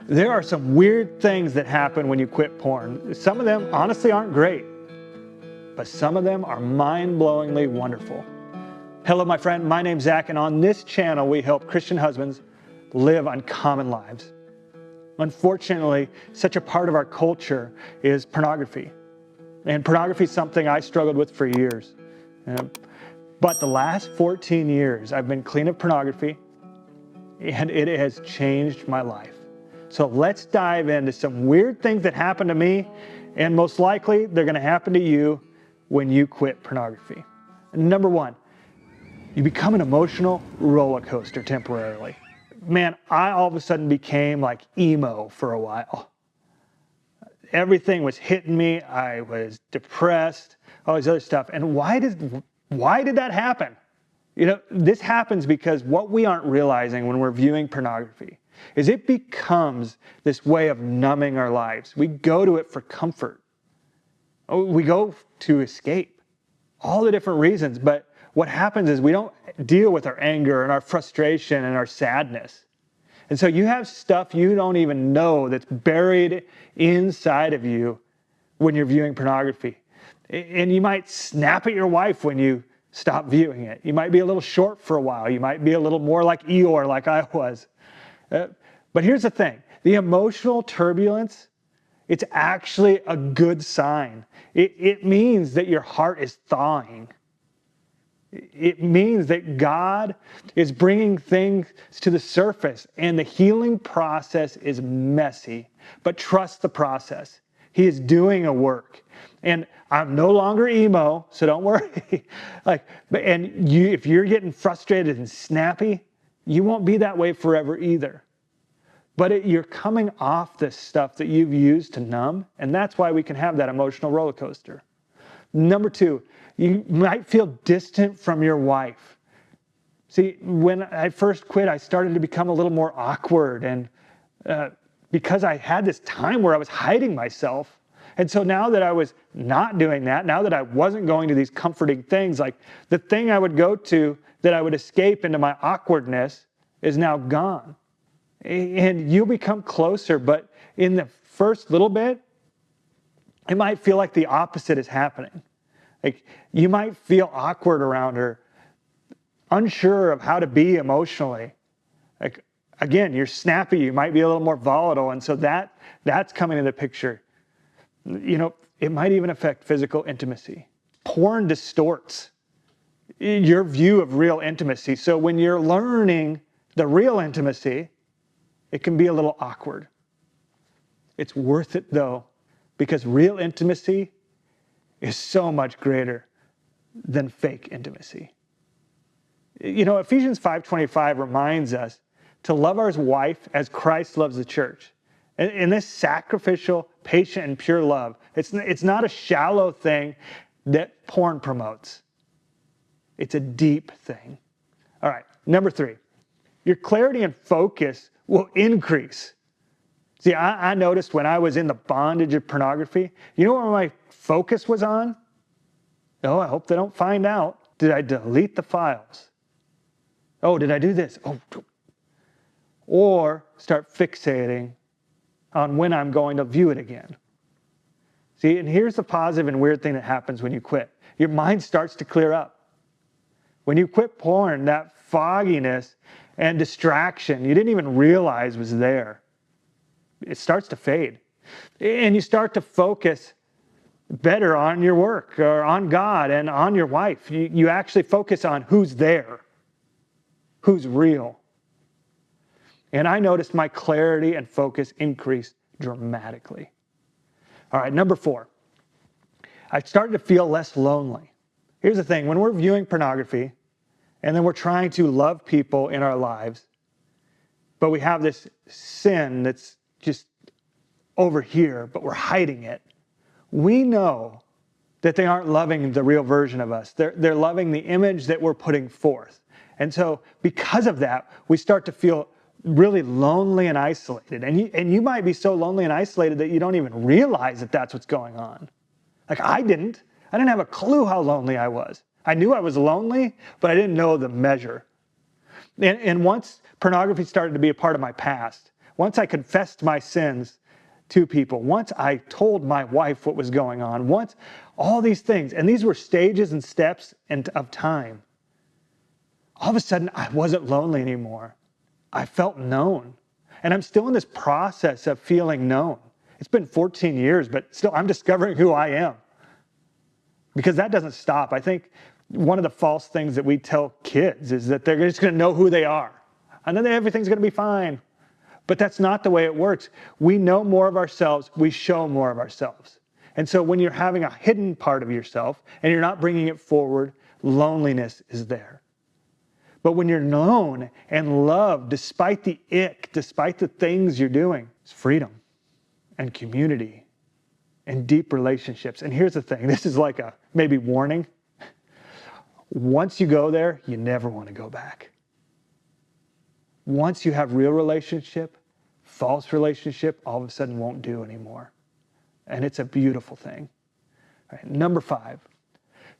There are some weird things that happen when you quit porn. Some of them honestly aren't great, but some of them are mind-blowingly wonderful. Hello, my friend. My name's Zach, and on this channel, we help Christian husbands live uncommon lives. Unfortunately, such a part of our culture is pornography. And pornography is something I struggled with for years. But the last 14 years, I've been clean of pornography, and it has changed my life. So let's dive into some weird things that happened to me, and most likely they're going to happen to you when you quit pornography. Number one, you become an emotional roller coaster temporarily. Man, I all of a sudden became like emo for a while. Everything was hitting me. I was depressed, all these other stuff. And why did that happen? You know, this happens because what we aren't realizing when we're viewing pornography is it becomes this way of numbing our lives. We go to it for comfort. We go to escape. All the different reasons, but what happens is we don't deal with our anger and our frustration and our sadness. And so you have stuff you don't even know that's buried inside of you when you're viewing pornography. And you might snap at your wife when you stop viewing it. You might be a little short for a while. You might be a little more like Eeyore, like I was. But here's the thing. The emotional turbulence, it's actually a good sign. It means that your heart is thawing. It means that God is bringing things to the surface, and the healing process is messy. But trust the process. He is doing a work. And I'm no longer emo, so don't worry. If you're getting frustrated and snappy, you won't be that way forever either. But you're coming off this stuff that you've used to numb, and that's why we can have that emotional roller coaster. Number two, you might feel distant from your wife. See, when I first quit, I started to become a little more awkward, and because I had this time where I was hiding myself. And so now that I was not doing that, now that I wasn't going to these comforting things, like the thing I would go to that I would escape into my awkwardness is now gone. And you'll become closer, but in the first little bit, it might feel like the opposite is happening. Like you might feel awkward around her, unsure of how to be emotionally. Like again, you're snappy, you might be a little more volatile, and so that's coming into the picture. You know, it might even affect physical intimacy. Porn distorts your view of real intimacy. So when you're learning the real intimacy, it can be a little awkward. It's worth it though, because real intimacy is so much greater than fake intimacy. You know, Ephesians 5:25 reminds us to love our wife as Christ loves the church. And this sacrificial, patient, and pure love, it's not a shallow thing that porn promotes. It's a deep thing. All right, number three, your clarity and focus will increase. See, I noticed when I was in the bondage of pornography, you know where my focus was on? Oh, I hope they don't find out. Did I delete the files? Oh, did I do this? Oh, or start fixating on when I'm going to view it again. See, and here's the positive and weird thing that happens when you quit. Your mind starts to clear up. When you quit porn, that fogginess and distraction you didn't even realize was there, it starts to fade. And you start to focus better on your work or on God and on your wife. You actually focus on who's there, who's real. And I noticed my clarity and focus increased dramatically. All right, number four, I started to feel less lonely. Here's the thing, when we're viewing pornography and then we're trying to love people in our lives, but we have this sin that's just over here, but we're hiding it, we know that they aren't loving the real version of us. They're loving the image that we're putting forth. And so because of that, we start to feel really lonely and isolated. And you might be so lonely and isolated that you don't even realize that that's what's going on. Like I didn't have a clue how lonely I was. I knew I was lonely, but I didn't know the measure. And once pornography started to be a part of my past, once I confessed my sins to people, once I told my wife what was going on, once all these things, and these were stages and steps of time, all of a sudden I wasn't lonely anymore. I felt known. And I'm still in this process of feeling known. It's been 14 years, but still I'm discovering who I am. Because that doesn't stop. I think one of the false things that we tell kids is that they're just going to know who they are. And then everything's going to be fine. But that's not the way it works. We know more of ourselves. We show more of ourselves. And so when you're having a hidden part of yourself and you're not bringing it forward, loneliness is there. But when you're known and loved, despite the ick, despite the things you're doing, it's freedom and community and deep relationships. And here's the thing. This is like a maybe warning. Once you go there, you never want to go back. Once you have real relationship, false relationship, all of a sudden won't do anymore. And it's a beautiful thing. All right, number 5,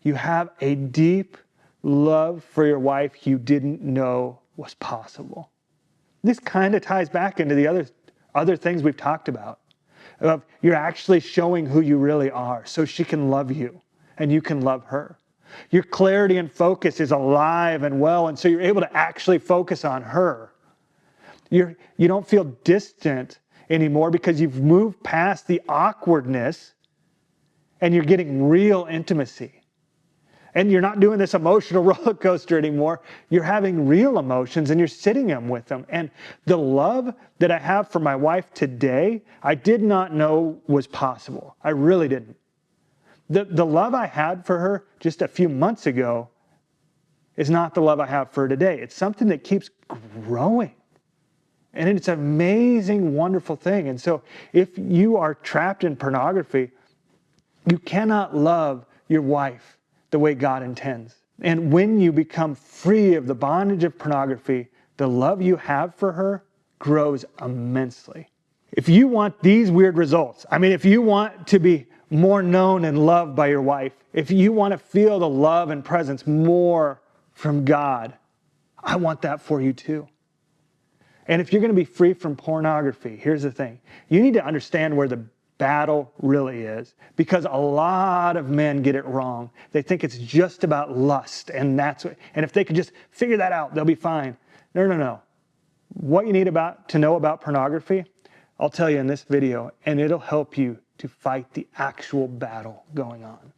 you have a deep love for your wife you didn't know was possible. This kind of ties back into the other things we've talked about. Of you're actually showing who you really are so she can love you and you can love her. Your clarity and focus is alive and well, and so you're able to actually focus on her. You don't feel distant anymore because you've moved past the awkwardness and you're getting real intimacy. And you're not doing this emotional roller coaster anymore. You're having real emotions and you're sitting them with them. And the love that I have for my wife today, I did not know was possible. I really didn't. The love I had for her just a few months ago is not the love I have for her today. It's something that keeps growing. And it's an amazing, wonderful thing. And so if you are trapped in pornography, you cannot love your wife the way God intends. And when you become free of the bondage of pornography, the love you have for her grows immensely. If you want these weird results, if you want to be more known and loved by your wife, if you want to feel the love and presence more from God, I want that for you too. And if you're going to be free from pornography, here's the thing. You need to understand where the battle really is, because a lot of men get it wrong. They think it's just about lust, and if they could just figure that out, they'll be fine. No. What you need to know about pornography, I'll tell you in this video, and it'll help you to fight the actual battle going on.